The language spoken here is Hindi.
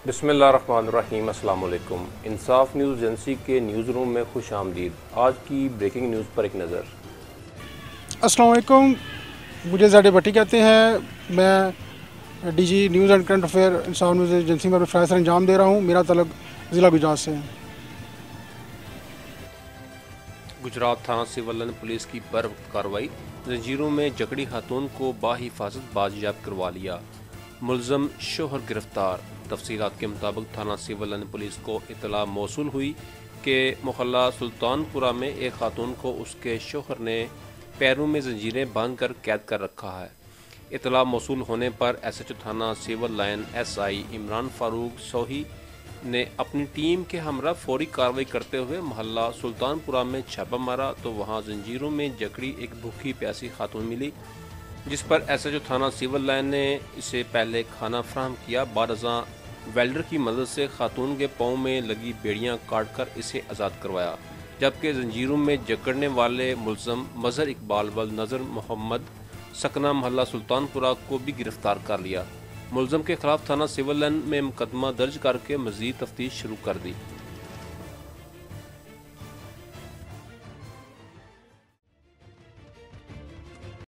बिस्मिल्लाहिर्रहमानिर्रहीम। अस्सलाम वालेकुम। इंसाफ न्यूज़ एजेंसी के न्यूज़ रूम में खुश आमदीद। आज की ब्रेकिंग न्यूज़ पर एक नज़र। अस्सलाम वालेकुम। मुझे ज़ाडे भट्टी कहते हैं। मैं DG news and current affair Insaf news agency में फ़्राइज अंजाम दे रहा हूँ। मेरा तलब ज़िला गुजरात से है। गुजरात थाना सिविल लाइन पुलिस की बरवक्त कार्रवाई। जंजीरों में जकड़ी खातून को बाहिफाजत बाजियाब करवा लिया। मुलजम शोहर गिरफ्तार। तफसीलात के मुताबिक थाना सिविल लाइन पुलिस को इतला मौसूल हुई कि मोहल्ला सुल्तानपुरा में एक खातून को उसके शोहर ने पैरों में जंजीरें बांध कर कैद कर रखा है। इतला मौसूल होने पर एसएचओ थाना civil line SI Imran Farooq Sohi ने अपनी टीम के हमरा फौरी कार्रवाई करते हुए मोहल्ला सुल्तानपुरा में छापा मारा तो वहां जंजीरों में जकड़ी एक भूखी प्यासी खातून मिली, जिस पर एसएचओ थाना सिविल लाइन ने इसे पहले खाना फराहम किया। बाद अज़ां वेल्डर की मदद से खातून के पाँव में लगी बेड़ियां काट कर इसे आज़ाद करवाया, जबकि जंजीरों में जकड़ने वाले मुलजम मजहर इकबाल व नज़र मोहम्मद सकना मोहल्ला सुल्तानपुरा को भी गिरफ्तार कर लिया। मुलजम के खिलाफ थाना सिविल लाइन में मुकदमा दर्ज करके मजीद तफ्तीश शुरू कर दी।